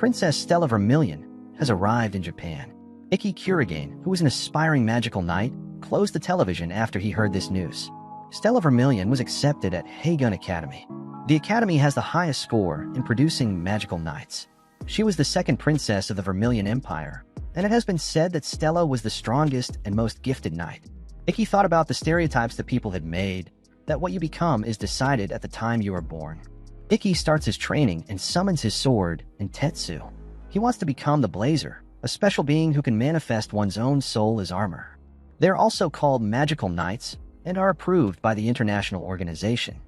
Princess Stella Vermilion has arrived in Japan. Ikki Kurigane, who was an aspiring magical knight, closed the television after he heard this news. Stella Vermilion was accepted at Hagun Academy. The academy has the highest score in producing magical knights. She was the second princess of the Vermilion Empire, and it has been said that Stella was the strongest and most gifted knight. Ikki thought about the stereotypes that people had made, that what you become is decided at the time you are born. Ikki starts his training and summons his sword in Tetsu. He wants to become the Blazer, a special being who can manifest one's own soul as armor. They are also called magical knights and are approved by the international organization.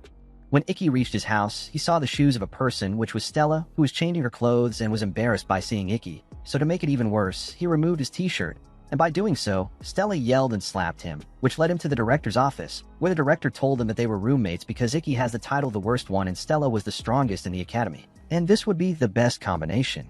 When Ikki reached his house, he saw the shoes of a person, which was Stella, who was changing her clothes and was embarrassed by seeing Ikki. So to make it even worse, he removed his t-shirt, and by doing so, Stella yelled and slapped him, which led him to the director's office, where the director told him that they were roommates because Ikki has the title the worst one and Stella was the strongest in the academy, and this would be the best combination.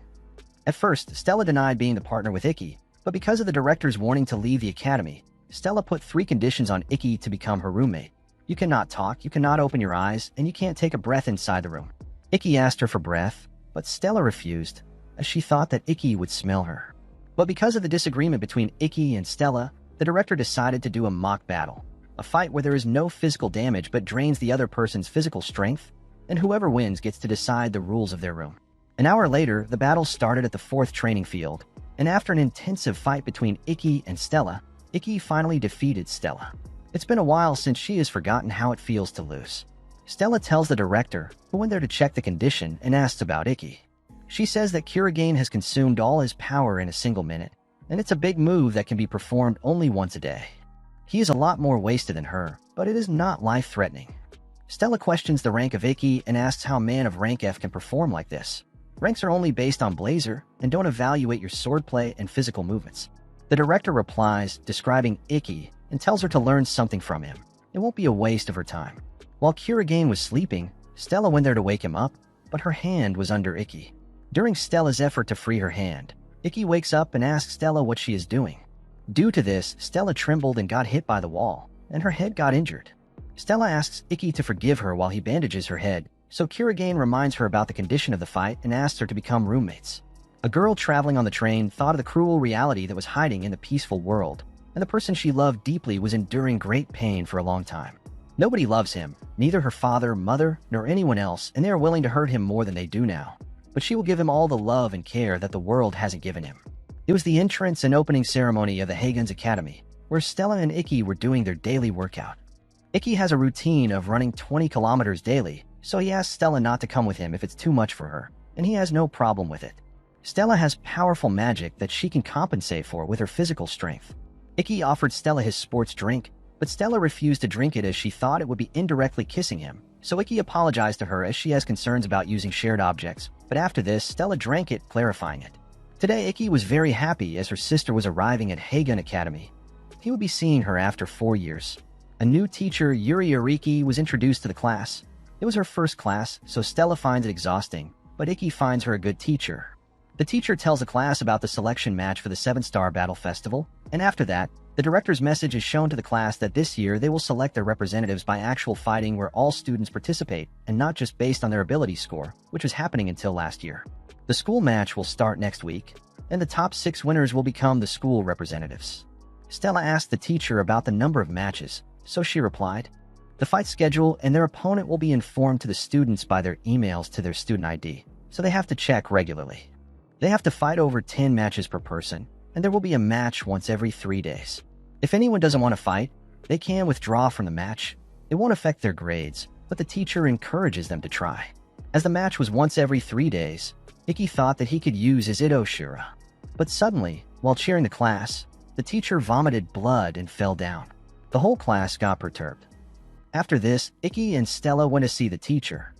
At first, Stella denied being the partner with Ikki, but because of the director's warning to leave the academy, Stella put 3 conditions on Ikki to become her roommate. You cannot talk, you cannot open your eyes, and you can't take a breath inside the room. Ikki asked her for breath, but Stella refused, as she thought that Ikki would smell her. But because of the disagreement between Ikki and Stella, the director decided to do a mock battle, a fight where there is no physical damage but drains the other person's physical strength, and whoever wins gets to decide the rules of their room. An hour later, the battle started at the 4th training field, and after an intensive fight between Ikki and Stella, Ikki finally defeated Stella. It's been a while since she has forgotten how it feels to lose. Stella tells the director, who went there to check the condition, and asks about Ikki. She says that Kurigane has consumed all his power in a single minute, and it's a big move that can be performed only once a day. He is a lot more wasted than her, but it is not life-threatening. Stella questions the rank of Ikki and asks how a man of rank F can perform like this. Ranks are only based on Blazer and don't evaluate your swordplay and physical movements. The director replies, describing Ikki, and tells her to learn something from him. It won't be a waste of her time. While Kurigane was sleeping, Stella went there to wake him up, but her hand was under Ikki. During Stella's effort to free her hand, Ikki wakes up and asks Stella what she is doing. Due to this, Stella trembled and got hit by the wall, and her head got injured. Stella asks Ikki to forgive her while he bandages her head, so Kurigane reminds her about the condition of the fight and asks her to become roommates. A girl traveling on the train thought of the cruel reality that was hiding in the peaceful world, and the person she loved deeply was enduring great pain for a long time. Nobody loves him, neither her father, mother, nor anyone else, and they are willing to hurt him more than they do now. But she will give him all the love and care that the world hasn't given him. It was the entrance and opening ceremony of the Hagun's Academy, where Stella and Ikki were doing their daily workout. Ikki has a routine of running 20 kilometers daily, so he asks Stella not to come with him if it's too much for her, and he has no problem with it. Stella has powerful magic that she can compensate for with her physical strength. Ikki offered Stella his sports drink, but Stella refused to drink it as she thought it would be indirectly kissing him, so Ikki apologized to her as she has concerns about using shared objects, but after this, Stella drank it, clarifying it. Today, Ikki was very happy as her sister was arriving at Hagun Academy. He would be seeing her after 4 years. A new teacher, Yuri Ariki, was introduced to the class. It was her first class, so Stella finds it exhausting, but Ikki finds her a good teacher. The teacher tells the class about the selection match for the 7-Star Battle Festival, and after that, the director's message is shown to the class that this year they will select their representatives by actual fighting where all students participate, and not just based on their ability score, which was happening until last year. The school match will start next week, and the top 6 winners will become the school representatives. Stella asked the teacher about the number of matches, so she replied, the fight schedule and their opponent will be informed to the students by their emails to their student ID, so they have to check regularly. They have to fight over 10 matches per person, and there will be a match once every 3 days. If anyone doesn't want to fight, they can withdraw from the match. It won't affect their grades, but the teacher encourages them to try. As the match was once every 3 days, Ikki thought that he could use his Ito Shura. But suddenly, while cheering the class, the teacher vomited blood and fell down. The whole class got perturbed. After this, Ikki and Stella went to see the teacher.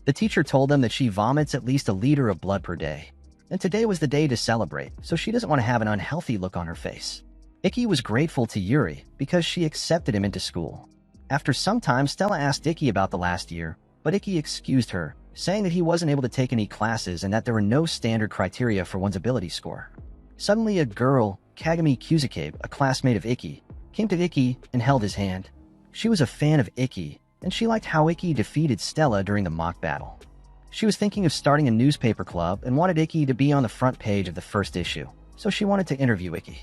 The teacher told them that she vomits at least a liter of blood per day, and today was the day to celebrate, so she doesn't want to have an unhealthy look on her face. Ikki was grateful to Yuri because she accepted him into school. After some time, Stella asked Ikki about the last year, but Ikki excused her, saying that he wasn't able to take any classes and that there were no standard criteria for one's ability score. Suddenly, a girl, Kagami Kuzukabe, a classmate of Ikki, came to Ikki and held his hand. She was a fan of Ikki, and she liked how Ikki defeated Stella during the mock battle. She was thinking of starting a newspaper club and wanted Ikki to be on the front page of the first issue, so she wanted to interview Ikki.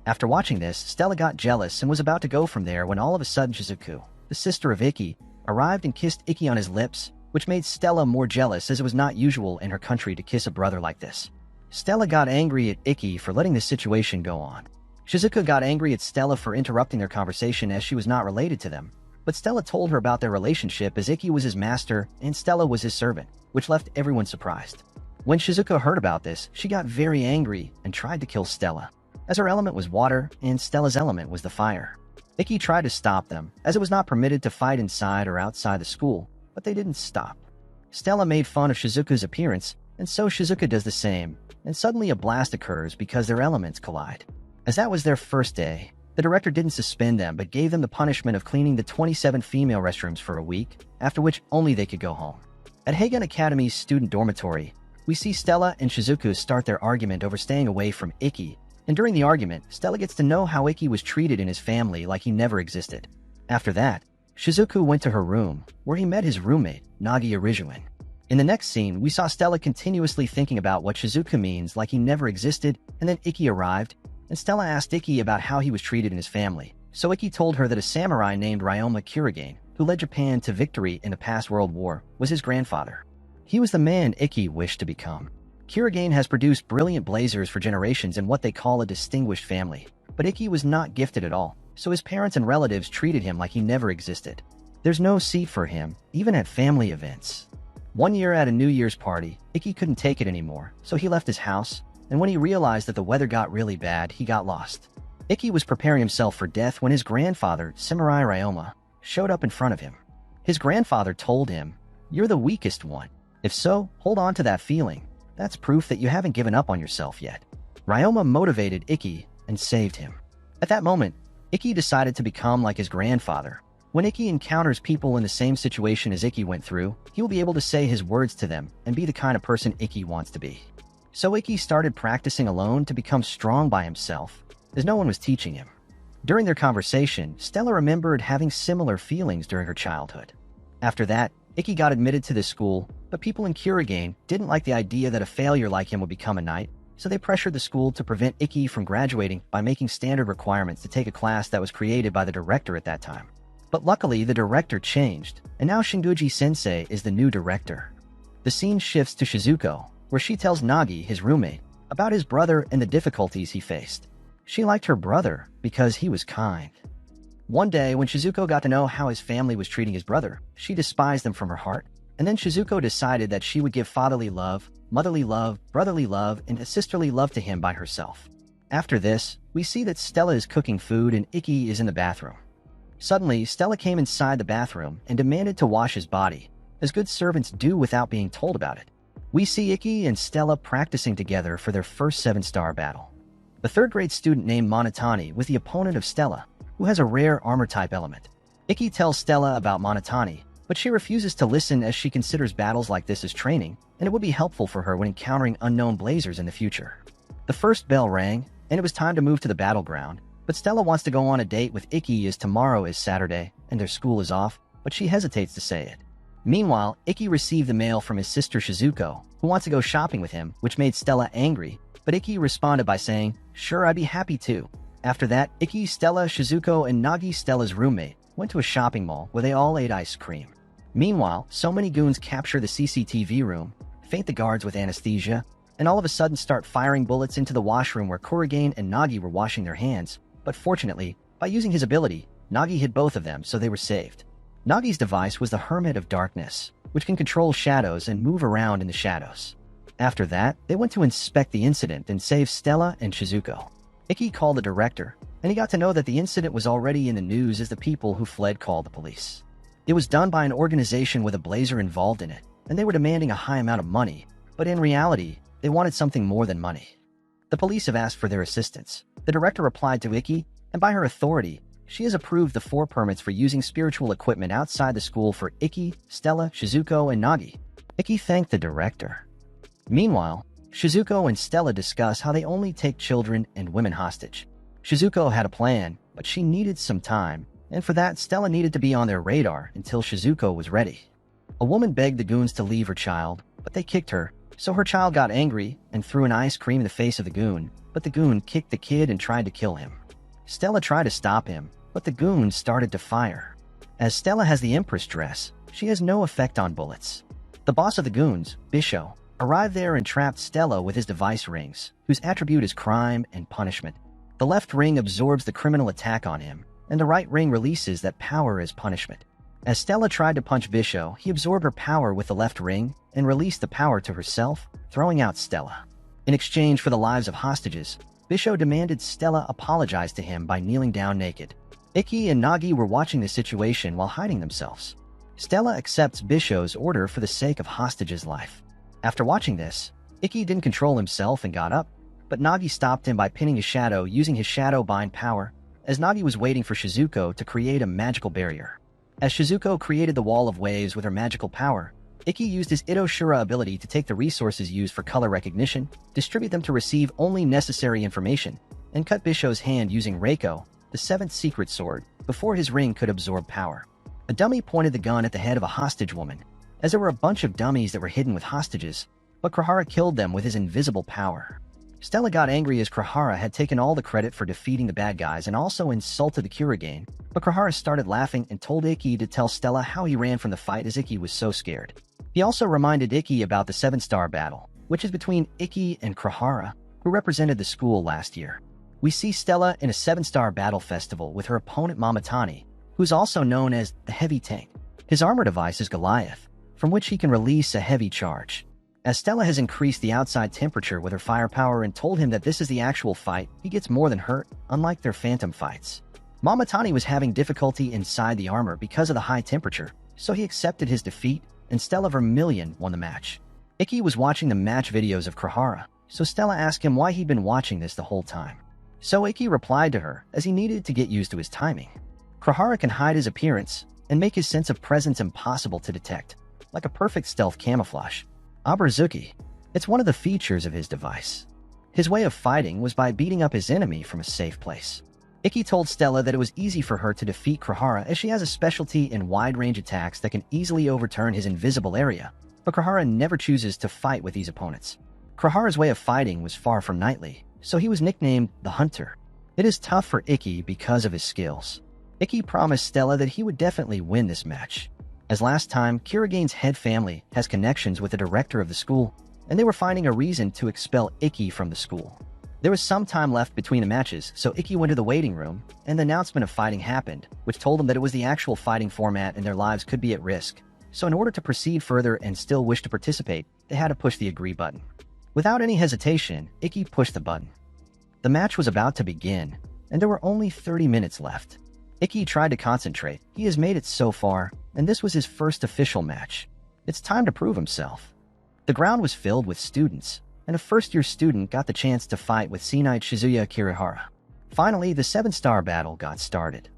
After watching this, Stella got jealous and was about to go from there when all of a sudden Shizuku, the sister of Ikki, arrived and kissed Ikki on his lips, which made Stella more jealous as it was not usual in her country to kiss a brother like this. Stella got angry at Ikki for letting this situation go on. Shizuku got angry at Stella for interrupting their conversation as she was not related to them, but Stella told her about their relationship as Ikki was his master and Stella was his servant, which left everyone surprised. When Shizuku heard about this, she got very angry and tried to kill Stella, as her element was water and Stella's element was the fire. Ikki tried to stop them, as it was not permitted to fight inside or outside the school, but they didn't stop. Stella made fun of Shizuku's appearance, and so Shizuku does the same, and suddenly a blast occurs because their elements collide. As that was their first day, the director didn't suspend them but gave them the punishment of cleaning the 27 female restrooms for a week, after which only they could go home. At Hagen Academy's student dormitory, we see Stella and Shizuku start their argument over staying away from Ikki, and during the argument, Stella gets to know how Ikki was treated in his family like he never existed. After that, Shizuku went to her room, where he met his roommate, Nagi Arijuin. In the next scene, we saw Stella continuously thinking about what Shizuku means like he never existed, and then Ikki arrived, and Stella asked Ikki about how he was treated in his family. So Ikki told her that a samurai named Ryoma Kurigane, who led Japan to victory in the past World War, was his grandfather. He was the man Ikki wished to become. Kurigane has produced brilliant blazers for generations in what they call a distinguished family, but Ikki was not gifted at all, so his parents and relatives treated him like he never existed. There's no seat for him, even at family events. One year at a New Year's party, Ikki couldn't take it anymore, so he left his house, and when he realized that the weather got really bad, he got lost. Ikki was preparing himself for death when his grandfather, Samurai Ryoma, showed up in front of him. His grandfather told him, "You're the weakest one. If so, hold on to that feeling. That's proof that you haven't given up on yourself yet." Ryoma motivated Ikki and saved him. At that moment, Ikki decided to become like his grandfather. When Ikki encounters people in the same situation as Ikki went through, he will be able to say his words to them and be the kind of person Ikki wants to be. So Ikki started practicing alone to become strong by himself, as no one was teaching him. During their conversation, Stella remembered having similar feelings during her childhood. After that, Ikki got admitted to this school, but people in Kurigane didn't like the idea that a failure like him would become a knight, so they pressured the school to prevent Ikki from graduating by making standard requirements to take a class that was created by the director at that time. But luckily, the director changed, and now Shinguji-sensei is the new director. The scene shifts to Shizuko, where she tells Nagi, his roommate, about his brother and the difficulties he faced. She liked her brother because he was kind. One day, when Shizuko got to know how his family was treating his brother, she despised them from her heart, and then Shizuko decided that she would give fatherly love, motherly love, brotherly love, and a sisterly love to him by herself. After this, we see that Stella is cooking food and Ikki is in the bathroom. Suddenly, Stella came inside the bathroom and demanded to wash his body, as good servants do without being told about it. We see Ikki and Stella practicing together for their first 7-star battle. The third-grade student named Monotani was the opponent of Stella, who has a rare armor-type element. Ikki tells Stella about Monotani, but she refuses to listen as she considers battles like this as training, and it would be helpful for her when encountering unknown blazers in the future. The first bell rang, and it was time to move to the battleground, but Stella wants to go on a date with Ikki as tomorrow is Saturday, and their school is off, but she hesitates to say it. Meanwhile, Ikki received the mail from his sister Shizuko, who wants to go shopping with him, which made Stella angry, but Ikki responded by saying, "Sure, I'd be happy to." After that, Ikki, Stella, Shizuko, and Nagi, Stella's roommate, went to a shopping mall where they all ate ice cream. Meanwhile, so many goons capture the CCTV room, faint the guards with anesthesia, and all of a sudden start firing bullets into the washroom where Kurigane and Nagi were washing their hands, but fortunately, by using his ability, Nagi hit both of them so they were saved. Nagi's device was the Hermit of Darkness, which can control shadows and move around in the shadows. After that, they went to inspect the incident and save Stella and Shizuko. Ikki called the director, and he got to know that the incident was already in the news as the people who fled called the police. It was done by an organization with a blazer involved in it, and they were demanding a high amount of money, but in reality, they wanted something more than money. The police have asked for their assistance. The director replied to Ikki, and by her authority, she has approved the 4 permits for using spiritual equipment outside the school for Ikki, Stella, Shizuko, and Nagi. Ikki thanked the director. Meanwhile, Shizuko and Stella discuss how they only take children and women hostage. Shizuko had a plan, but she needed some time, and for that, Stella needed to be on their radar until Shizuko was ready. A woman begged the goons to leave her child, but they kicked her, so her child got angry and threw an ice cream in the face of the goon, but the goon kicked the kid and tried to kill him. Stella tried to stop him, but the goon started to fire. As Stella has the Empress dress, she has no effect on bullets. The boss of the goons, Bisho, arrived there and trapped Stella with his device rings, whose attribute is crime and punishment. The left ring absorbs the criminal attack on him, and the right ring releases that power as punishment. As Stella tried to punch Bisho, he absorbed her power with the left ring and released the power to herself, throwing out Stella. In exchange for the lives of hostages, Bisho demanded Stella apologize to him by kneeling down naked. Ikki and Nagi were watching the situation while hiding themselves. Stella accepts Bisho's order for the sake of hostage's life. After watching this, Ikki didn't control himself and got up, but Nagi stopped him by pinning his shadow using his shadow bind power, as Nagi was waiting for Shizuko to create a magical barrier. As Shizuko created the wall of waves with her magical power, Ikki used his Itoshura ability to take the resources used for color recognition, distribute them to receive only necessary information, and cut Bisho's hand using Reiko, the seventh secret sword, before his ring could absorb power. A dummy pointed the gun at the head of a hostage woman, as there were a bunch of dummies that were hidden with hostages, but Kurahara killed them with his invisible power. Stella got angry as Kurahara had taken all the credit for defeating the bad guys and also insulted the Kurigane, but Kurahara started laughing and told Ikki to tell Stella how he ran from the fight as Ikki was so scared. He also reminded Ikki about the 7-star battle, which is between Ikki and Kurahara, who represented the school last year. We see Stella in a 7-star battle festival with her opponent Mamatani, who's also known as the Heavy Tank. His armor device is Goliath, from which he can release a heavy charge. As Stella has increased the outside temperature with her firepower and told him that this is the actual fight, he gets more than hurt, unlike their phantom fights. Mamatani was having difficulty inside the armor because of the high temperature, so he accepted his defeat, and Stella Vermilion won the match. Ikki was watching the match videos of Kurahara, so Stella asked him why he'd been watching this the whole time. So Ikki replied to her, as he needed to get used to his timing. Kurahara can hide his appearance and make his sense of presence impossible to detect, like a perfect stealth camouflage. Abrazuki. It's one of the features of his device. His way of fighting was by beating up his enemy from a safe place. Ikki told Stella that it was easy for her to defeat Kurahara as she has a specialty in wide-range attacks that can easily overturn his invisible area, but Kurahara never chooses to fight with these opponents. Kurahara's way of fighting was far from knightly, so he was nicknamed the Hunter. It is tough for Ikki because of his skills. Ikki promised Stella that he would definitely win this match. As last time, Kirigane's head family has connections with the director of the school, and they were finding a reason to expel Ikki from the school. There was some time left between the matches, so Ikki went to the waiting room, and the announcement of fighting happened, which told them that it was the actual fighting format and their lives could be at risk. So in order to proceed further and still wish to participate, they had to push the agree button. Without any hesitation, Ikki pushed the button. The match was about to begin, and there were only 30 minutes left. Ikki tried to concentrate. He has made it so far, and this was his first official match. It's time to prove himself. The ground was filled with students, and a first-year student got the chance to fight with Sea Knight Shizuya Kirihara. Finally, the 7-star battle got started.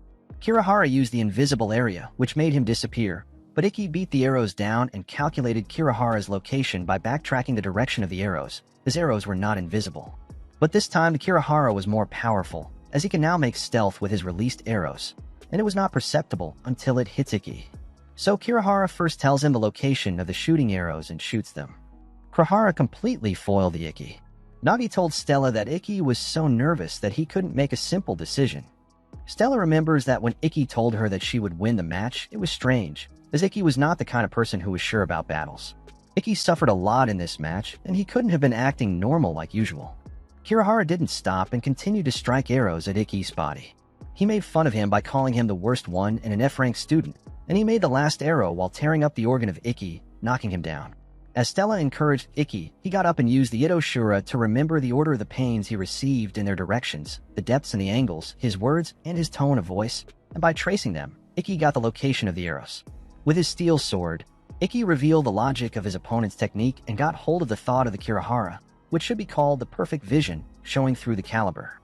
Kirihara used the invisible area, which made him disappear, but Ikki beat the arrows down and calculated Kirihara's location by backtracking the direction of the arrows. His arrows were not invisible. But this time, the Kirihara was more powerful, as he can now make stealth with his released arrows, and it was not perceptible until it hits Ikki. So Kirihara first tells him the location of the shooting arrows and shoots them. Kirihara completely foiled the Ikki. Nagi told Stella that Ikki was so nervous that he couldn't make a simple decision. Stella remembers that when Ikki told her that she would win the match, it was strange, as Ikki was not the kind of person who was sure about battles. Ikki suffered a lot in this match, and he couldn't have been acting normal like usual. Kirihara didn't stop and continued to strike arrows at Ikki's body. He made fun of him by calling him the worst one and an F-rank student, and he made the last arrow while tearing up the organ of Ikki, knocking him down. As Stella encouraged Ikki, he got up and used the Itoshura to remember the order of the pains he received in their directions, the depths and the angles, his words, and his tone of voice, and by tracing them, Ikki got the location of the arrows. With his steel sword, Ikki revealed the logic of his opponent's technique and got hold of the thought of the Kirihara, which should be called the perfect vision, showing through the caliber.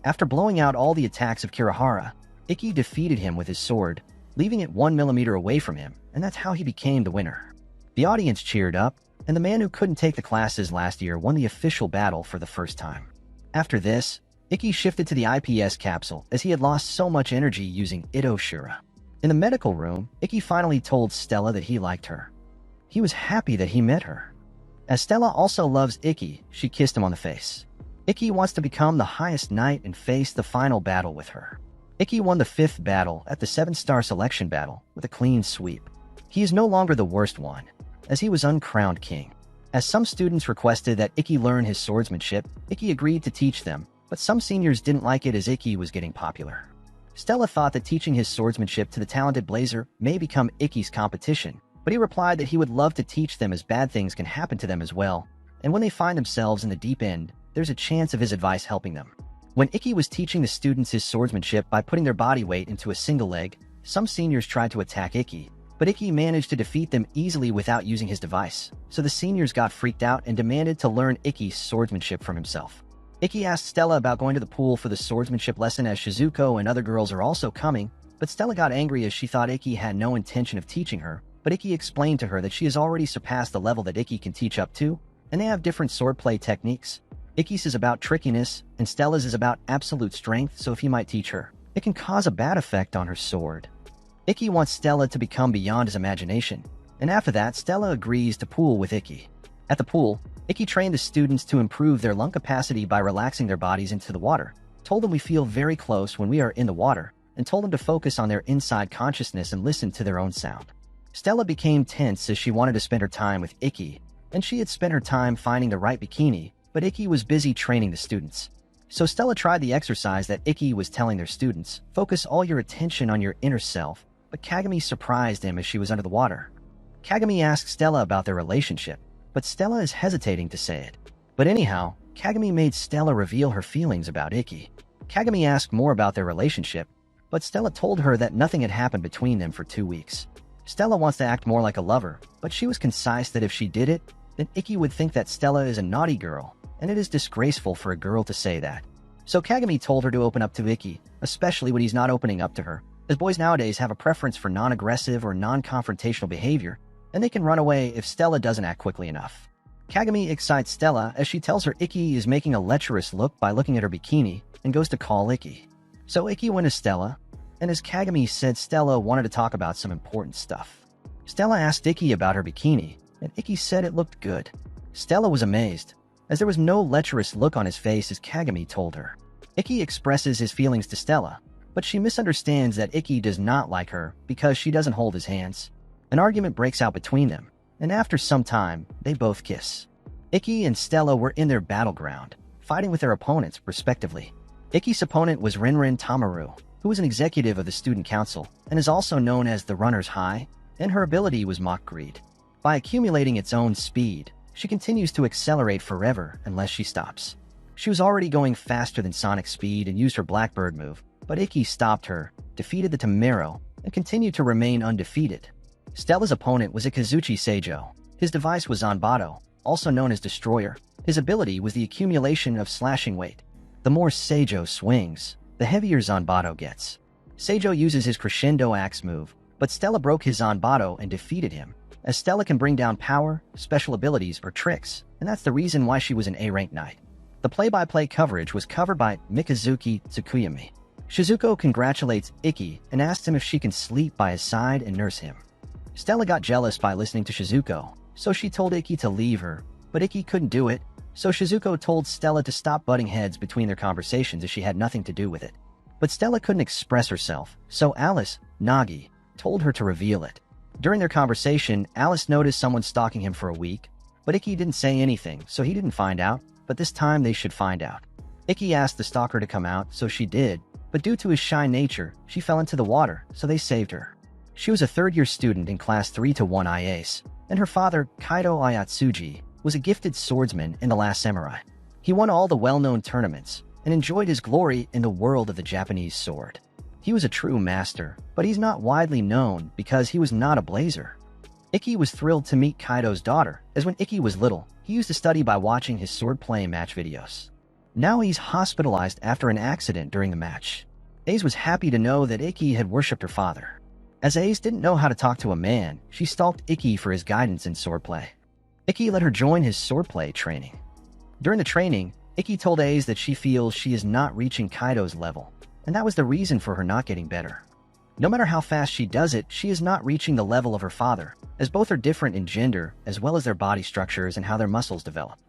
After blowing out all the attacks of Kirihara, Ikki defeated him with his sword, leaving it 1 millimeter away from him, and that's how he became the winner. The audience cheered up, and the man who couldn't take the classes last year won the official battle for the first time. After this, Ikki shifted to the IPS capsule as he had lost so much energy using Itoshura. In the medical room, Ikki finally told Stella that he liked her. He was happy that he met her. As Stella also loves Ikki, she kissed him on the face. Ikki wants to become the highest knight and face the final battle with her. Ikki won the 5th battle at the 7-star selection battle with a clean sweep. He is no longer the worst one, as he was uncrowned king. As some students requested that Ikki learn his swordsmanship, Ikki agreed to teach them, but some seniors didn't like it as Ikki was getting popular. Stella thought that teaching his swordsmanship to the talented blazer may become Ikki's competition, but he replied that he would love to teach them as bad things can happen to them as well, and when they find themselves in the deep end, there's a chance of his advice helping them. When Ikki was teaching the students his swordsmanship by putting their body weight into a single leg, some seniors tried to attack Ikki, but Ikki managed to defeat them easily without using his device, so the seniors got freaked out and demanded to learn Ikki's swordsmanship from himself. Ikki asked Stella about going to the pool for the swordsmanship lesson as Shizuko and other girls are also coming, but Stella got angry as she thought Ikki had no intention of teaching her, but Ikki explained to her that she has already surpassed the level that Ikki can teach up to, and they have different swordplay techniques. Ikki's is about trickiness, and Stella's is about absolute strength, so if he might teach her, it can cause a bad effect on her sword. Ikki wants Stella to become beyond his imagination, and after that, Stella agrees to pool with Ikki. At the pool, Ikki trained the students to improve their lung capacity by relaxing their bodies into the water, told them we feel very close when we are in the water, and told them to focus on their inside consciousness and listen to their own sound. Stella became tense as she wanted to spend her time with Ikki, and she had spent her time finding the right bikini, but Ikki was busy training the students. So Stella tried the exercise that Ikki was telling their students, focus all your attention on your inner self, but Kagami surprised him as she was under the water. Kagami asked Stella about their relationship, but Stella is hesitating to say it. But anyhow, Kagami made Stella reveal her feelings about Ikki. Kagami asked more about their relationship, but Stella told her that nothing had happened between them for 2 weeks. Stella wants to act more like a lover, but she was concise that if she did it, then Ikki would think that Stella is a naughty girl, and it is disgraceful for a girl to say that. So Kagami told her to open up to Ikki, especially when he's not opening up to her, as boys nowadays have a preference for non-aggressive or non-confrontational behavior, and they can run away if Stella doesn't act quickly enough. Kagami excites Stella as she tells her Ikki is making a lecherous look by looking at her bikini and goes to call Ikki. So Ikki went to Stella, and as Kagami said, Stella wanted to talk about some important stuff. Stella asked Ikki about her bikini, and Ikki said it looked good. Stella was amazed, as there was no lecherous look on his face as Kagami told her. Ikki expresses his feelings to Stella, but she misunderstands that Ikki does not like her because she doesn't hold his hands. An argument breaks out between them, and after some time, they both kiss. Ikki and Stella were in their battleground, fighting with their opponents, respectively. Ikki's opponent was Rinrin Tamaru, who was an executive of the student council and is also known as the Runner's High, and her ability was Mach Greed. By accumulating its own speed, she continues to accelerate forever unless she stops. She was already going faster than Sonic speed and used her Blackbird move, but Ikki stopped her, defeated the Tamero, and continued to remain undefeated. Stella's opponent was Ikazuchi Seijo. His device was Zanbato, also known as Destroyer. His ability was the accumulation of slashing weight. The more Seijo swings, the heavier Zanbato gets. Seijo uses his Crescendo Axe move, but Stella broke his Zanbato and defeated him, as Stella can bring down power, special abilities, or tricks, and that's the reason why she was an A-rank knight. The play-by-play coverage was covered by Mikazuki Tsukuyami. Shizuko congratulates Ikki and asks him if she can sleep by his side and nurse him. Stella got jealous by listening to Shizuko, so she told Ikki to leave her, but Ikki couldn't do it, so Shizuko told Stella to stop butting heads between their conversations as she had nothing to do with it. But Stella couldn't express herself, so Alice, Nagi, told her to reveal it. During their conversation, Alice noticed someone stalking him for a week, but Ikki didn't say anything, so he didn't find out, but this time they should find out. Ikki asked the stalker to come out, so she did, but due to his shy nature, she fell into the water, so they saved her. She was a third-year student in Class 3-1 IAs, and her father, Kaido Ayatsuji, was a gifted swordsman in The Last Samurai. He won all the well-known tournaments and enjoyed his glory in the world of the Japanese sword. He was a true master, but he's not widely known because he was not a blazer. Ikki was thrilled to meet Kaido's daughter, as when Ikki was little, he used to study by watching his swordplay match videos. Now he's hospitalized after an accident during the match. Ace was happy to know that Ikki had worshipped her father. As Ace didn't know how to talk to a man, she stalked Ikki for his guidance in swordplay. Ikki let her join his swordplay training. During the training, Ikki told Ace that she feels she is not reaching Kaido's level, and that was the reason for her not getting better. No matter how fast she does it, she is not reaching the level of her father, as both are different in gender as well as their body structures and how their muscles develop.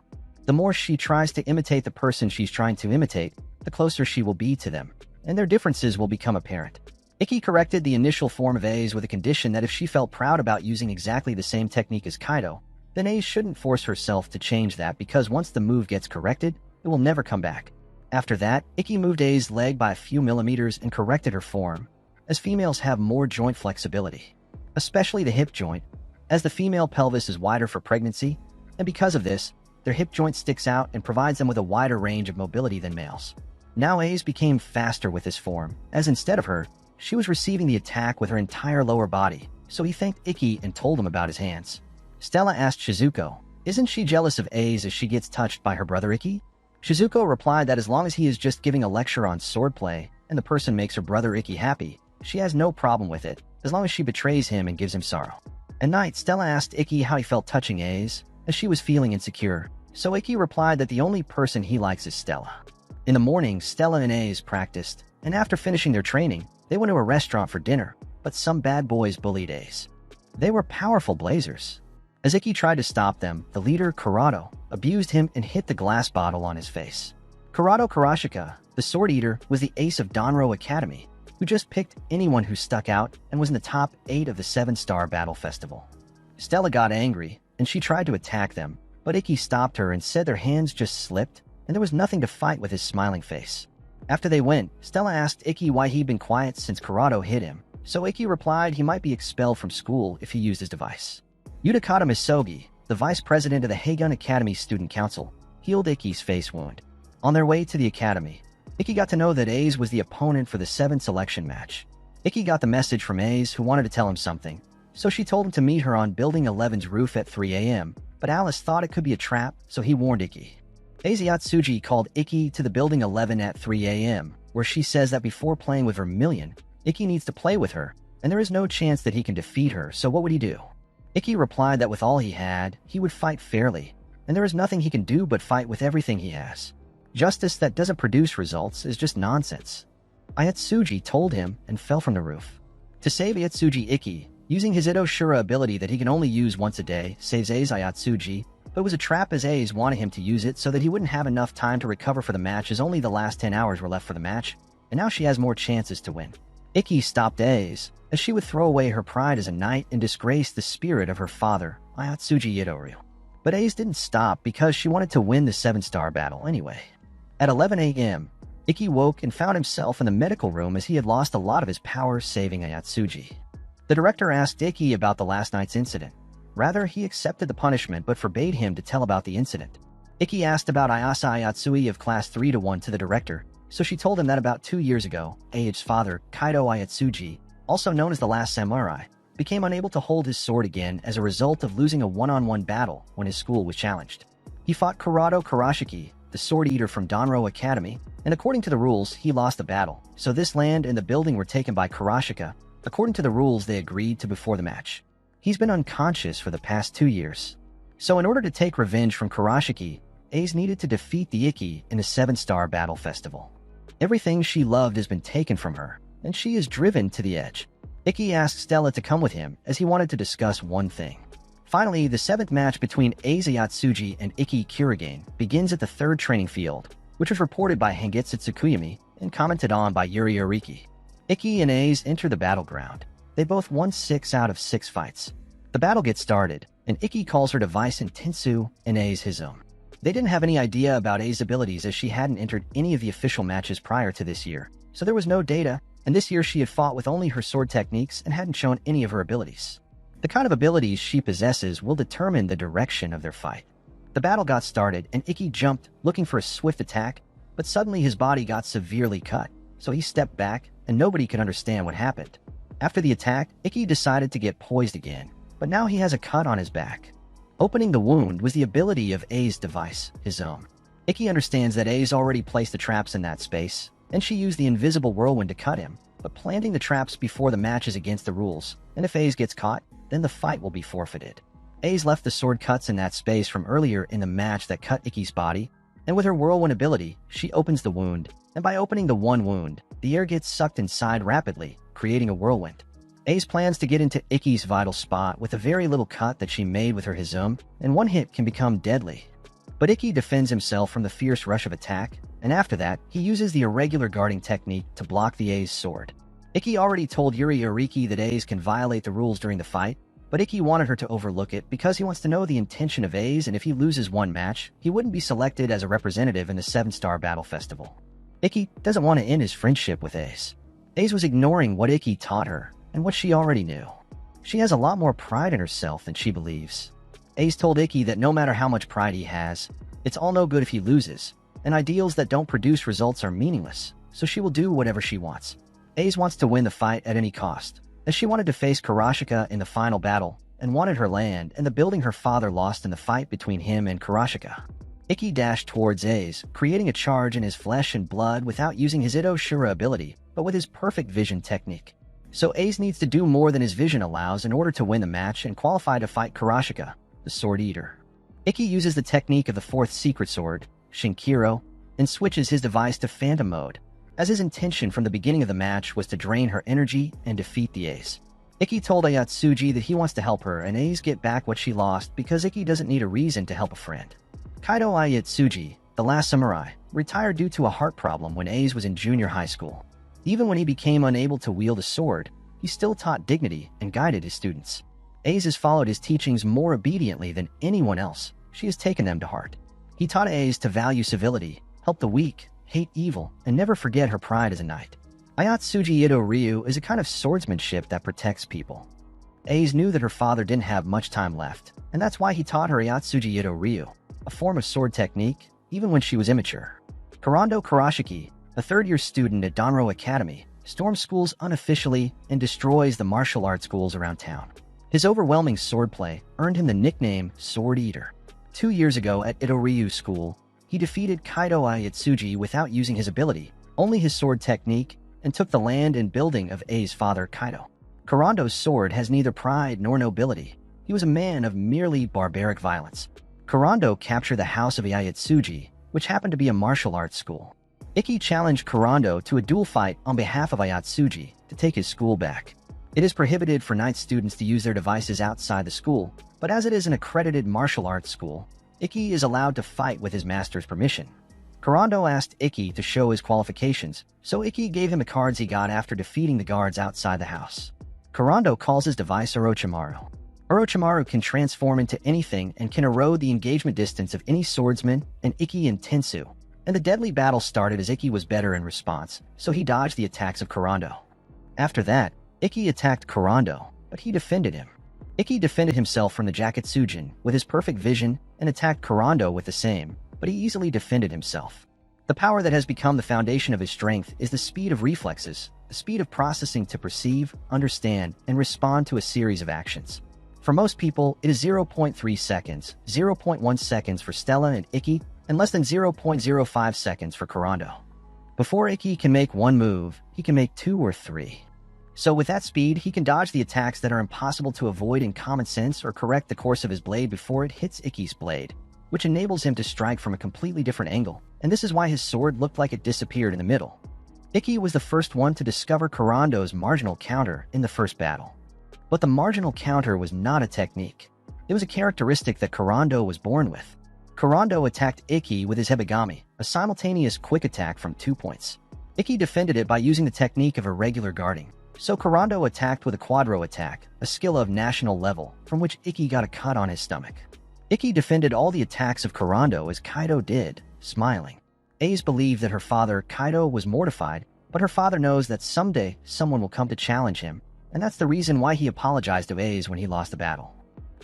The more she tries to imitate the person she's trying to imitate, the closer she will be to them, and their differences will become apparent. Ikki corrected the initial form of A's with a condition that if she felt proud about using exactly the same technique as Kaido, then A's shouldn't force herself to change that because once the move gets corrected, it will never come back. After that, Ikki moved A's leg by a few millimeters and corrected her form, as females have more joint flexibility, especially the hip joint, as the female pelvis is wider for pregnancy, and because of this, their hip joint sticks out and provides them with a wider range of mobility than males. Now A's became faster with this form, as instead of her, she was receiving the attack with her entire lower body, so he thanked Ikki and told him about his hands. Stella asked Shizuko, isn't she jealous of A's as she gets touched by her brother Ikki? Shizuko replied that as long as he is just giving a lecture on swordplay and the person makes her brother Ikki happy, she has no problem with it, as long as she betrays him and gives him sorrow. At night, Stella asked Ikki how he felt touching A's, as she was feeling insecure, so Ikki replied that the only person he likes is Stella. In the morning, Stella and A's practiced, and after finishing their training, they went to a restaurant for dinner, but some bad boys bullied A's. They were powerful blazers. As Ikki tried to stop them, the leader, Kurado, abused him and hit the glass bottle on his face. Kurado Karashika, the sword eater, was the ace of Danro Academy, who just picked anyone who stuck out and was in the top 8 of the 7-star battle festival. Stella got angry, and she tried to attack them, but Ikki stopped her and said their hands just slipped, and there was nothing to fight with his smiling face. After they went, Stella asked Ikki why he'd been quiet since Kurado hit him, so Ikki replied he might be expelled from school if he used his device. Yudakata Misogi, the vice president of the Hagun Academy Student Council, healed Ikki's face wound. On their way to the academy, Ikki got to know that A's was the opponent for the 7th selection match. Ikki got the message from A's who wanted to tell him something, so she told him to meet her on Building 11's roof at 3 a.m., but Alice thought it could be a trap, so he warned Ikki. Ayatsuji called Ikki to the Building 11 at 3 a.m., where she says that before playing with Vermilion, Ikki needs to play with her, and there is no chance that he can defeat her, so what would he do? Ikki replied that with all he had, he would fight fairly, and there is nothing he can do but fight with everything he has. Justice that doesn't produce results is just nonsense. Ayatsuji told him and fell from the roof. To save Ayatsuji, Ikki, using his Ito Shura ability that he can only use once a day, saves A's Ayatsuji, but it was a trap as A's wanted him to use it so that he wouldn't have enough time to recover for the match as only the last 10 hours were left for the match, and now she has more chances to win. Ikki stopped A's, as she would throw away her pride as a knight and disgrace the spirit of her father, Ayatsuji Itoryu. But A's didn't stop because she wanted to win the 7-star battle anyway. At 11 a.m., Ikki woke and found himself in the medical room as he had lost a lot of his power saving Ayatsuji. The director asked Ikki about the last night's incident. Rather, he accepted the punishment but forbade him to tell about the incident. Ikki asked about Ayasa Ayatsui of Class 3-1 to the director, so she told him that about 2 years ago, A's father, Kaido Ayatsuji, also known as the Last Samurai, became unable to hold his sword again as a result of losing a one-on-one battle when his school was challenged. He fought Kurado Karashiki, the sword eater from Danro Academy, and according to the rules, he lost the battle, so this land and the building were taken by Karashika, according to the rules they agreed to before the match. He's been unconscious for the past 2 years. So in order to take revenge from Karashiki, A's needed to defeat the Ikki in a 7-star battle festival. Everything she loved has been taken from her, and she is driven to the edge. Ikki asked Stella to come with him as he wanted to discuss one thing. Finally, the 7th match between A's Ayatsuji and Ikki Kurigane begins at the 3rd training field, which was reported by Hangitsu Tsukuyami and commented on by Yuri Ariki. Ikki and A's enter the battleground. They both won 6 out of 6 fights. The battle gets started, and Ikki calls her device Intensue and A's his own. They didn't have any idea about A's abilities as she hadn't entered any of the official matches prior to this year, so there was no data, and this year she had fought with only her sword techniques and hadn't shown any of her abilities. The kind of abilities she possesses will determine the direction of their fight. The battle got started, and Ikki jumped, looking for a swift attack, but suddenly his body got severely cut, so he stepped back, and nobody could understand what happened. After the attack, Ikki decided to get poised again, but now he has a cut on his back. Opening the wound was the ability of A's device, his own. Ikki understands that A's already placed the traps in that space, and she used the invisible whirlwind to cut him, but planting the traps before the match is against the rules, and if A's gets caught, then the fight will be forfeited. A's left the sword cuts in that space from earlier in the match that cut Ikki's body, and with her whirlwind ability, she opens the wound, and by opening the one wound, the air gets sucked inside rapidly, creating a whirlwind. Ace plans to get into Ikki's vital spot with a very little cut that she made with her Hizum, and one hit can become deadly. But Ikki defends himself from the fierce rush of attack, and after that, he uses the irregular guarding technique to block the A's sword. Ikki already told Yuri Ariki that Ace can violate the rules during the fight, but Ikki wanted her to overlook it because he wants to know the intention of Ace, and if he loses one match, he wouldn't be selected as a representative in the 7-Star Battle Festival. Ikki doesn't want to end his friendship with Ace. Ace was ignoring what Ikki taught her, and what she already knew. She has a lot more pride in herself than she believes. Ace told Ikki that no matter how much pride he has, it's all no good if he loses, and ideals that don't produce results are meaningless, so she will do whatever she wants. Ace wants to win the fight at any cost, as she wanted to face Karashika in the final battle, and wanted her land and the building her father lost in the fight between him and Karashika. Ikki dashed towards Ace, creating a charge in his flesh and blood without using his Ito Shura ability, but with his perfect vision technique. So Ace needs to do more than his vision allows in order to win the match and qualify to fight Karashika, the Sword Eater. Ikki uses the technique of the 4th secret sword, Shinkiro, and switches his device to Phantom mode, as his intention from the beginning of the match was to drain her energy and defeat the Ace. Ikki told Ayatsuji that he wants to help her and Ace get back what she lost because Ikki doesn't need a reason to help a friend. Kaido Ayatsuji, the last samurai, retired due to a heart problem when Ace was in junior high school. Even when he became unable to wield a sword, he still taught dignity and guided his students. Ace has followed his teachings more obediently than anyone else. She has taken them to heart. He taught Ace to value civility, help the weak, hate evil, and never forget her pride as a knight. Ayatsuji Ito Ryu is a kind of swordsmanship that protects people. Ace knew that her father didn't have much time left, and that's why he taught her Ayatsuji Ito Ryu, a form of sword technique, even when she was immature. Kurando Karashiki, a third-year student at Danro Academy, storms schools unofficially and destroys the martial arts schools around town. His overwhelming swordplay earned him the nickname Sword Eater. 2 years ago at Itoryu School, he defeated Kaido Ayatsuji without using his ability, only his sword technique, and took the land and building of A's father, Kaido. Kurando's sword has neither pride nor nobility. He was a man of merely barbaric violence. Kurando captured the house of Ayatsuji, which happened to be a martial arts school. Ikki challenged Kurando to a duel fight on behalf of Ayatsuji to take his school back. It is prohibited for night students to use their devices outside the school, but as it is an accredited martial arts school, Ikki is allowed to fight with his master's permission. Kurando asked Ikki to show his qualifications, so Ikki gave him the cards he got after defeating the guards outside the house. Kurando calls his device Orochimaru. Orochimaru can transform into anything and can erode the engagement distance of any swordsman and Ikki and Tensu. And the deadly battle started as Ikki was better in response, so he dodged the attacks of Kurando. After that, Ikki attacked Kurando, but he defended him. Ikki defended himself from the Jakutsujin with his perfect vision and attacked Kurando with the same, but he easily defended himself. The power that has become the foundation of his strength is the speed of reflexes, the speed of processing to perceive, understand, and respond to a series of actions. For most people, it is 0.3 seconds, 0.1 seconds for Stella and Ikki, and less than 0.05 seconds for Kurando. Before Ikki can make one move, he can make 2 or 3. So with that speed, he can dodge the attacks that are impossible to avoid in common sense or correct the course of his blade before it hits Ikki's blade, which enables him to strike from a completely different angle, and this is why his sword looked like it disappeared in the middle. Ikki was the first one to discover Kurando's marginal counter in the first battle. But the marginal counter was not a technique. It was a characteristic that Kurando was born with. Kurando attacked Ikki with his Hebigami, a simultaneous quick attack from 2 points. Ikki defended it by using the technique of irregular guarding. So Kurando attacked with a quadro attack, a skill of national level, from which Ikki got a cut on his stomach. Ikki defended all the attacks of Kurando as Kaido did, smiling. Ace believed that her father, Kaido, was mortified, but her father knows that someday someone will come to challenge him, and that's the reason why he apologized to Ace when he lost the battle.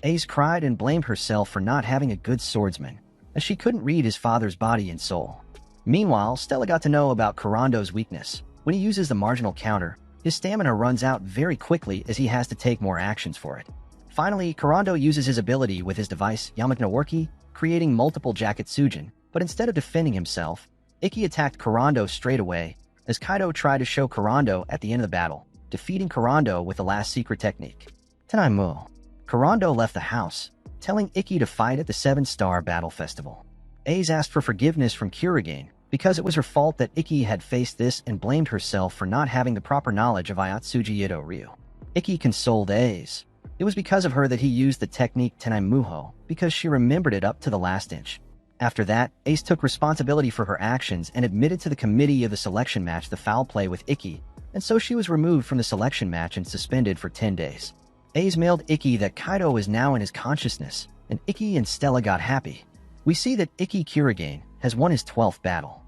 Ace cried and blamed herself for not having a good swordsman, as she couldn't read his father's body and soul. Meanwhile, Stella got to know about Kurando's weakness. When he uses the marginal counter, his stamina runs out very quickly as he has to take more actions for it. Finally, Kurando uses his ability with his device Yamaknaworki, creating multiple Jakutsujin, but instead of defending himself, Ikki attacked Kurando straight away, as Kaido tried to show Kurando at the end of the battle, defeating Kurando with the last secret technique. Tanaimu. Kurando left the house, telling Ikki to fight at the 7-Star Battle Festival. Ace asked for forgiveness from Kurigane, because it was her fault that Ikki had faced this and blamed herself for not having the proper knowledge of Ayatsuji Ito Ryu. Ikki consoled Ace. It was because of her that he used the technique Tenai Muho, because she remembered it up to the last inch. After that, Ace took responsibility for her actions and admitted to the committee of the selection match the foul play with Ikki, and so she was removed from the selection match and suspended for 10 days. Ace mailed Ikki that Kaido is now in his consciousness, and Ikki and Stella got happy. We see that Ikki Kurigane has won his 12th battle.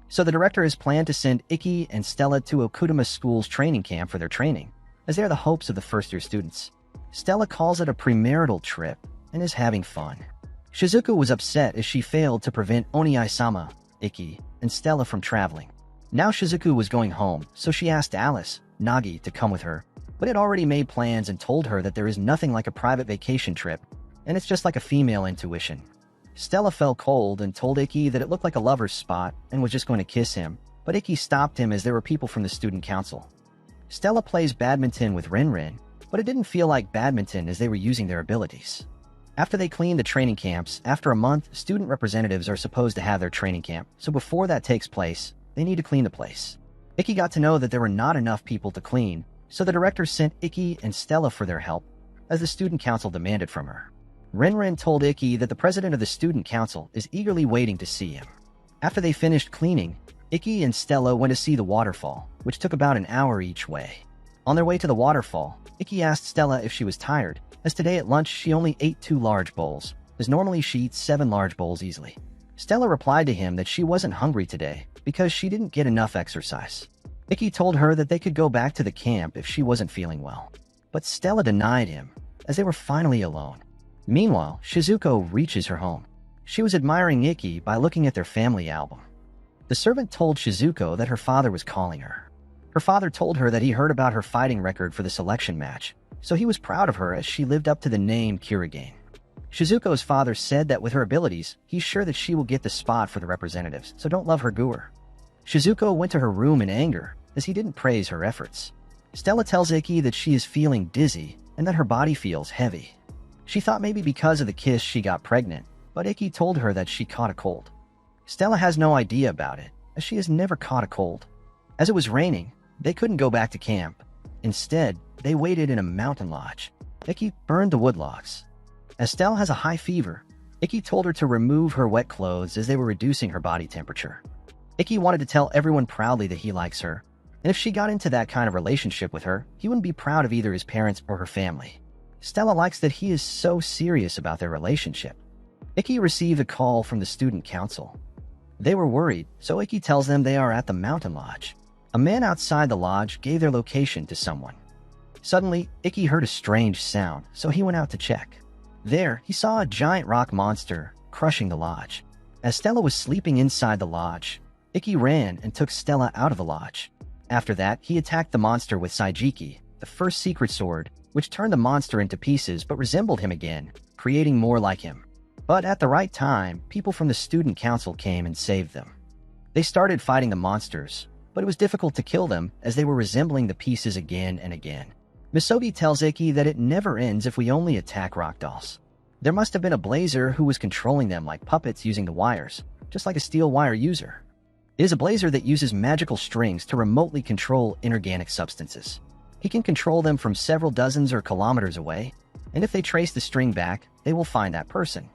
So the director has planned to send Ikki and Stella to Okudama School's training camp for their training, as they are the hopes of the first-year students. Stella calls it a premarital trip and is having fun. Shizuku was upset as she failed to prevent Oniai-sama, Ikki, and Stella from traveling. Now Shizuku was going home, so she asked Alice, Nagi, to come with her, but had already made plans and told her that there is nothing like a private vacation trip, and it's just like a female intuition. Stella fell cold and told Ikki that it looked like a lover's spot and was just going to kiss him, but Ikki stopped him as there were people from the student council. Stella plays badminton with Ren, but it didn't feel like badminton as they were using their abilities. After they clean the training camps, after a month, student representatives are supposed to have their training camp, so before that takes place, they need to clean the place. Ikki got to know that there were not enough people to clean, so the director sent Ikki and Stella for their help, as the student council demanded from her. Ren told Ikki that the president of the student council is eagerly waiting to see him. After they finished cleaning, Ikki and Stella went to see the waterfall, which took about an hour each way. On their way to the waterfall, Ikki asked Stella if she was tired, as today at lunch she only ate 2 large bowls, as normally she eats 7 large bowls easily. Stella replied to him that she wasn't hungry today because she didn't get enough exercise. Ikki told her that they could go back to the camp if she wasn't feeling well, but Stella denied him, as they were finally alone. Meanwhile, Shizuko reaches her home. She was admiring Ikki by looking at their family album. The servant told Shizuko that her father was calling her. Her father told her that he heard about her fighting record for the selection match, so he was proud of her as she lived up to the name Kurigane. Shizuko's father said that with her abilities, he's sure that she will get the spot for the representatives, so don't love her gooer. Shizuko went to her room in anger, as he didn't praise her efforts. Stella tells Ikki that she is feeling dizzy and that her body feels heavy. She thought maybe because of the kiss she got pregnant, but Ikki told her that she caught a cold. Stella has no idea about it, as she has never caught a cold. As it was raining, they couldn't go back to camp. Instead, they waited in a mountain lodge. Ikki burned the wood logs. As Stella has a high fever, Ikki told her to remove her wet clothes as they were reducing her body temperature. Ikki wanted to tell everyone proudly that he likes her, and if she got into that kind of relationship with her, he wouldn't be proud of either his parents or her family. Stella likes that he is so serious about their relationship. Ikki received a call from the student council. They were worried, so Ikki tells them they are at the mountain lodge. A man outside the lodge gave their location to someone. Suddenly, Ikki heard a strange sound, so he went out to check. There, he saw a giant rock monster crushing the lodge. As Stella was sleeping inside the lodge, Ikki ran and took Stella out of the lodge. After that, he attacked the monster with Saijiki, the first secret sword, which turned the monster into pieces but resembled him again, creating more like him. But at the right time, people from the student council came and saved them. They started fighting the monsters, but it was difficult to kill them as they were resembling the pieces again and again. Misogi tells Ikki that it never ends if we only attack rock dolls. There must have been a blazer who was controlling them like puppets using the wires, just like a steel wire user. It is a blazer that uses magical strings to remotely control inorganic substances. He can control them from several dozens or kilometers away, and if they trace the string back, they will find that person.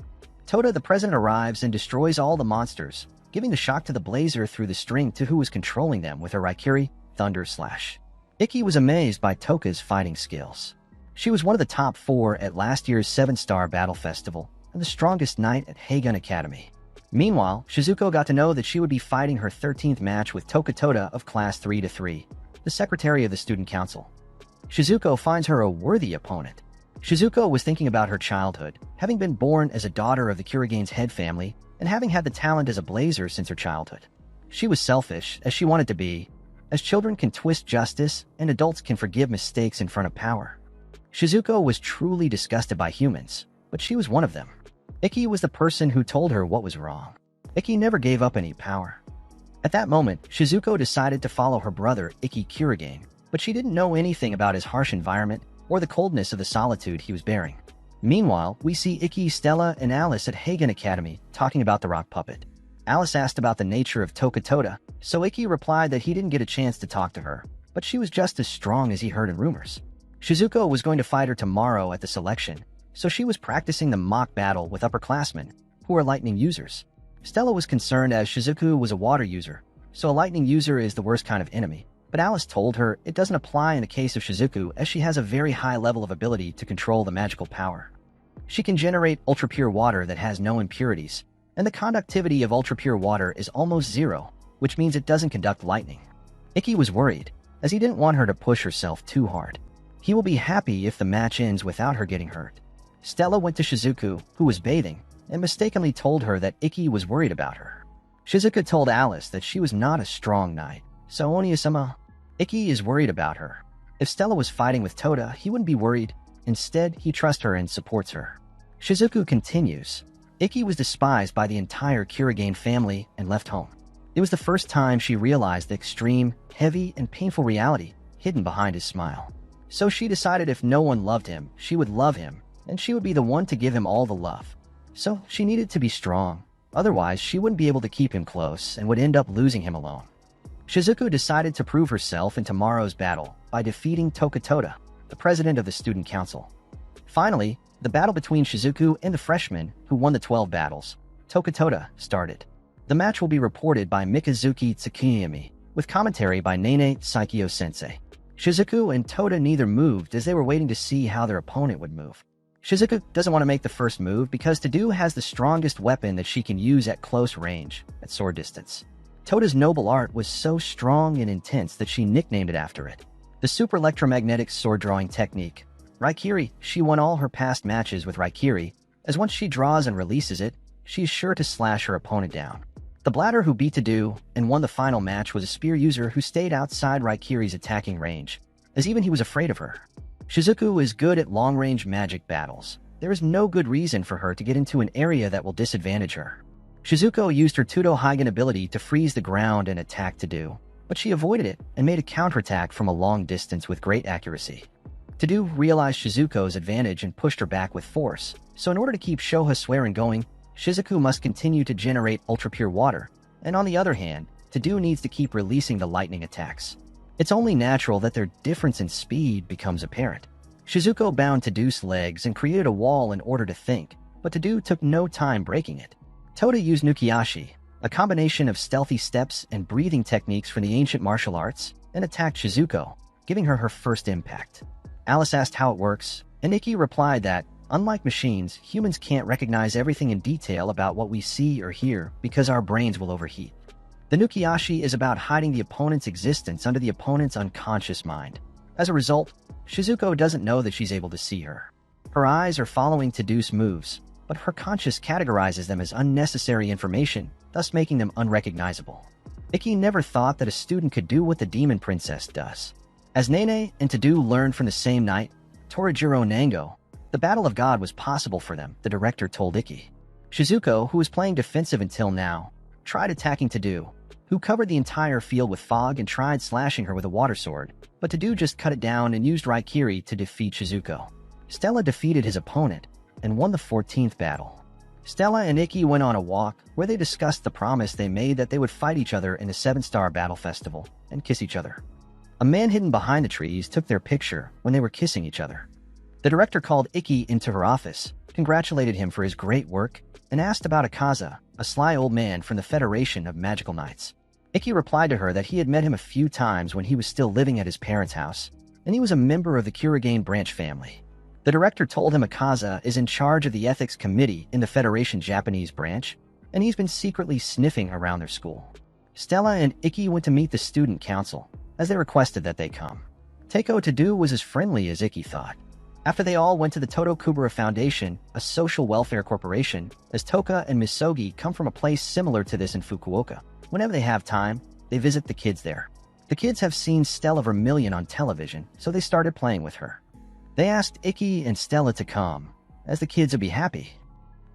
Toda, the president, arrives and destroys all the monsters, giving the shock to the blazer through the string to who was controlling them with her Raikiri, Thunder Slash. Ikki was amazed by Toka's fighting skills. She was one of the top 4 at last year's 7-star battle festival and the strongest knight at Hagun Academy. Meanwhile, Shizuko got to know that she would be fighting her 13th match with Toka Toda of Class 3-3, the secretary of the student council. Shizuko finds her a worthy opponent. Shizuko was thinking about her childhood, having been born as a daughter of the Kurigane's head family and having had the talent as a blazer since her childhood. She was selfish, as she wanted to be, as children can twist justice and adults can forgive mistakes in front of power. Shizuko was truly disgusted by humans, but she was one of them. Ikki was the person who told her what was wrong. Ikki never gave up any power. At that moment, Shizuko decided to follow her brother, Ikki Kurigane, but she didn't know anything about his harsh environment or the coldness of the solitude he was bearing. Meanwhile, we see Ikki, Stella, and Alice at Hagun Academy talking about the rock puppet. Alice asked about the nature of Toka Toda, so Ikki replied that he didn't get a chance to talk to her, but she was just as strong as he heard in rumors. Shizuko was going to fight her tomorrow at the selection, so she was practicing the mock battle with upperclassmen, who are lightning users. Stella was concerned as Shizuku was a water user, so a lightning user is the worst kind of enemy, but Alice told her it doesn't apply in the case of Shizuku as she has a very high level of ability to control the magical power. She can generate ultra-pure water that has no impurities, and the conductivity of ultra-pure water is almost zero, which means it doesn't conduct lightning. Ikki was worried, as he didn't want her to push herself too hard. He will be happy if the match ends without her getting hurt. Stella went to Shizuku, who was bathing, and mistakenly told her that Ikki was worried about her. Shizuku told Alice that she was not a strong knight, so Oniya-sama, Ikki is worried about her. If Stella was fighting with Toda, he wouldn't be worried. Instead, he trusts her and supports her. Shizuku continues. Ikki was despised by the entire Kurigane family and left home. It was the first time she realized the extreme, heavy, and painful reality hidden behind his smile. So she decided if no one loved him, she would love him, and she would be the one to give him all the love. So she needed to be strong, otherwise she wouldn't be able to keep him close and would end up losing him alone. Shizuku decided to prove herself in tomorrow's battle by defeating Toka Toda, the president of the student council. Finally, the battle between Shizuku and the freshman who won the 12 battles, Toka Toda, started. The match will be reported by Mikazuki Tsukiyami, with commentary by Nene Saikyo-sensei. Shizuku and Toda neither moved as they were waiting to see how their opponent would move. Shizuku doesn't want to make the first move because Tadu has the strongest weapon that she can use at close range, at sword distance. Toda's noble art was so strong and intense that she nicknamed it after it. The super electromagnetic sword drawing technique. Raikiri, she won all her past matches with Raikiri, as once she draws and releases it, she's sure to slash her opponent down. The bladder who beat Tadu and won the final match was a spear user who stayed outside Raikiri's attacking range, as even he was afraid of her. Shizuku is good at long-range magic battles. There is no good reason for her to get into an area that will disadvantage her. Shizuko used her Tudo Hygen ability to freeze the ground and attack Tadu, but she avoided it and made a counterattack from a long distance with great accuracy. Tadu realized Shizuko's advantage and pushed her back with force, so in order to keep Shoha Swearing going, Shizuku must continue to generate ultra-pure water, and on the other hand, Tadu needs to keep releasing the lightning attacks. It's only natural that their difference in speed becomes apparent. Shizuko bound Tadu's legs and created a wall in order to think, but Tadu took no time breaking it. Toda used Nukiashi, a combination of stealthy steps and breathing techniques from the ancient martial arts, and attacked Shizuko, giving her her first impact. Alice asked how it works, and Ikki replied that, unlike machines, humans can't recognize everything in detail about what we see or hear because our brains will overheat. The Nukiashi is about hiding the opponent's existence under the opponent's unconscious mind. As a result, Shizuko doesn't know that she's able to see her. Her eyes are following Tadu's moves, but her conscious categorizes them as unnecessary information, thus making them unrecognizable. Ikki never thought that a student could do what the demon princess does. As Nene and Tadu learned from the same night, Torijiro Nango, the battle of God was possible for them, the director told Ikki. Shizuko, who was playing defensive until now, tried attacking Tadu, who covered the entire field with fog and tried slashing her with a water sword, but Tadu just cut it down and used Raikiri to defeat Shizuko. Stella defeated his opponent and won the 14th battle. Stella and Ikki went on a walk where they discussed the promise they made that they would fight each other in the 7-Star Battle Festival and kiss each other. A man hidden behind the trees took their picture when they were kissing each other. The director called Ikki into her office, congratulated him for his great work, and asked about Akaza, a sly old man from the Federation of Magical Knights. Ikki replied to her that he had met him a few times when he was still living at his parents' house, and he was a member of the Kurigane branch family. The director told him Akaza is in charge of the ethics committee in the Federation Japanese branch, and he's been secretly sniffing around their school. Stella and Ikki went to meet the student council, as they requested that they come. Teiko Tadu was as friendly as Ikki thought. After they all went to the Totokubara Foundation, a social welfare corporation, as Toka and Misogi come from a place similar to this in Fukuoka. Whenever they have time, they visit the kids there. The kids have seen Stella Vermilion on television, so they started playing with her. They asked Ikki and Stella to come, as the kids would be happy.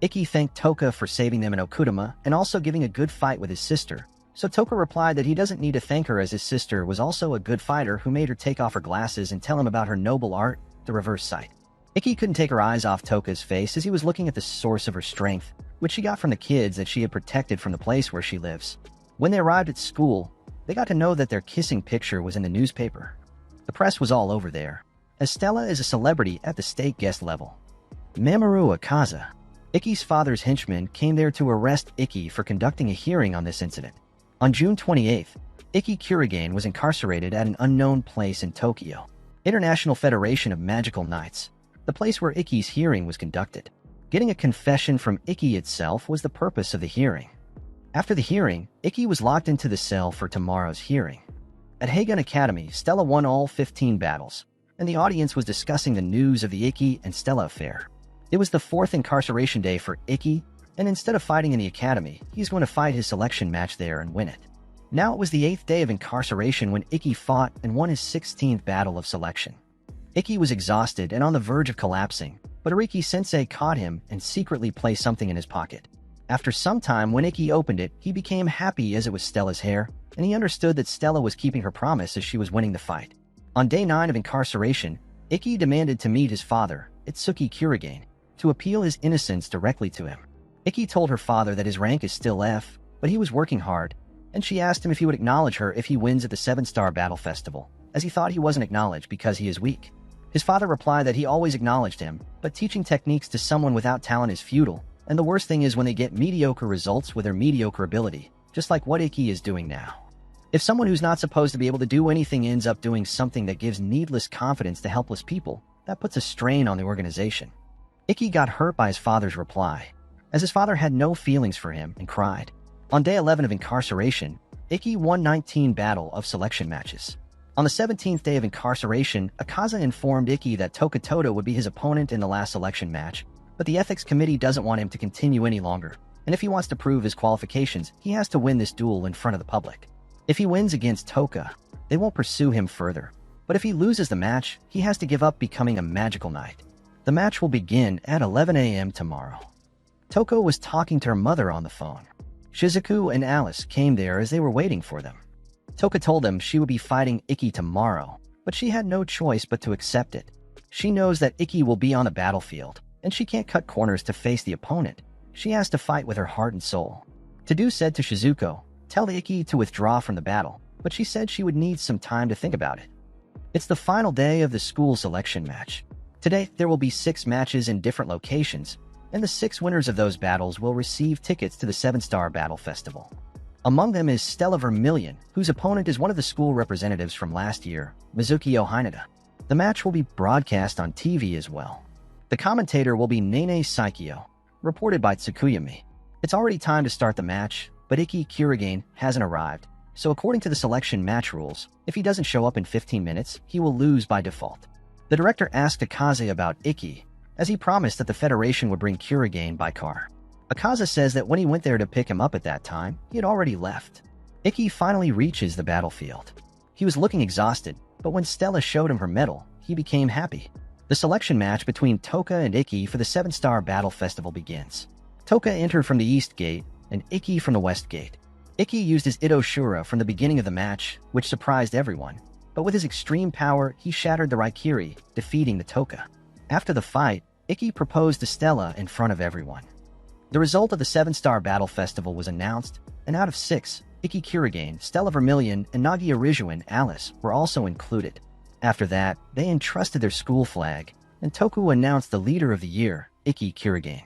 Ikki thanked Toka for saving them in Okudama and also giving a good fight with his sister, so Toka replied that he doesn't need to thank her as his sister was also a good fighter who made her take off her glasses and tell him about her noble art, the reverse sight. Ikki couldn't take her eyes off Toka's face as he was looking at the source of her strength, which she got from the kids that she had protected from the place where she lives. When they arrived at school, they got to know that their kissing picture was in the newspaper. The press was all over there, as Stella is a celebrity at the state guest level. Mamoru Akaza, Ikki's father's henchman, came there to arrest Ikki for conducting a hearing on this incident. On June 28th, Ikki Kurigane was incarcerated at an unknown place in Tokyo, International Federation of Magical Knights, the place where Ikki's hearing was conducted. Getting a confession from Ikki itself was the purpose of the hearing. After the hearing, Ikki was locked into the cell for tomorrow's hearing. At Hagun Academy, Stella won all 15 battles, and the audience was discussing the news of the Ikki and Stella affair. It was the 4th incarceration day for Ikki, and instead of fighting in the academy, he's going to fight his selection match there and win it. Now it was the 8th day of incarceration when Ikki fought and won his 16th battle of selection. Ikki was exhausted and on the verge of collapsing, but Ariki-sensei caught him and secretly placed something in his pocket. After some time, when Ikki opened it, he became happy as it was Stella's hair, and he understood that Stella was keeping her promise as she was winning the fight. On day 9 of incarceration, Ikki demanded to meet his father, Itsuki Kurigane, to appeal his innocence directly to him. Ikki told her father that his rank is still F, but he was working hard, and she asked him if he would acknowledge her if he wins at the 7-Star Battle Festival, as he thought he wasn't acknowledged because he is weak. His father replied that he always acknowledged him, but teaching techniques to someone without talent is futile, and the worst thing is when they get mediocre results with their mediocre ability, just like what Ikki is doing now. If someone who's not supposed to be able to do anything ends up doing something that gives needless confidence to helpless people, that puts a strain on the organization. Ikki got hurt by his father's reply, as his father had no feelings for him and cried. On day 11 of incarceration, Ikki won 19 battle of selection matches. On the 17th day of incarceration, Akaza informed Ikki that Toka Todo would be his opponent in the last selection match, but the ethics committee doesn't want him to continue any longer, and if he wants to prove his qualifications, he has to win this duel in front of the public. If he wins against Toka, they won't pursue him further, but if he loses the match, he has to give up becoming a magical knight. The match will begin at 11 a.m. tomorrow. Toko was talking to her mother on the phone. Shizuku and Alice came there as they were waiting for them. Toka told them she would be fighting Ikki tomorrow, but she had no choice but to accept it. She knows that Ikki will be on the battlefield, and she can't cut corners to face the opponent. She has to fight with her heart and soul. Tadu said to Shizuko, "Tell Ikki to withdraw from the battle," but she said she would need some time to think about it. It's the final day of the school selection match. Today, there will be 6 matches in different locations, and the 6 winners of those battles will receive tickets to the 7-Star Battle Festival. Among them is Stella Vermillion, whose opponent is one of the school representatives from last year, Mizuki Ohinada. The match will be broadcast on TV as well. The commentator will be Nene Saikyo, reported by Tsukuyami. It's already time to start the match, but Ikki Kurigane hasn't arrived, so according to the selection match rules, if he doesn't show up in 15 minutes, he will lose by default. The director asked Akaze about Ikki, as he promised that the Federation would bring Kurigane by car. Akaza says that when he went there to pick him up at that time, he had already left. Ikki finally reaches the battlefield. He was looking exhausted, but when Stella showed him her medal, he became happy. The selection match between Toka and Ikki for the 7-Star Battle Festival begins. Toka entered from the East Gate, and Ikki from the West Gate. Ikki used his Ito Shura from the beginning of the match, which surprised everyone, but with his extreme power, he shattered the Raikiri, defeating the Toka. After the fight, Ikki proposed to Stella in front of everyone. The result of the 7-Star Battle Festival was announced, and out of 6, Ikki Kurigane, Stella Vermillion, and Nagi Arijuan Alice were also included. After that, they entrusted their school flag, and Toku announced the leader of the year, Ikki Kurigane.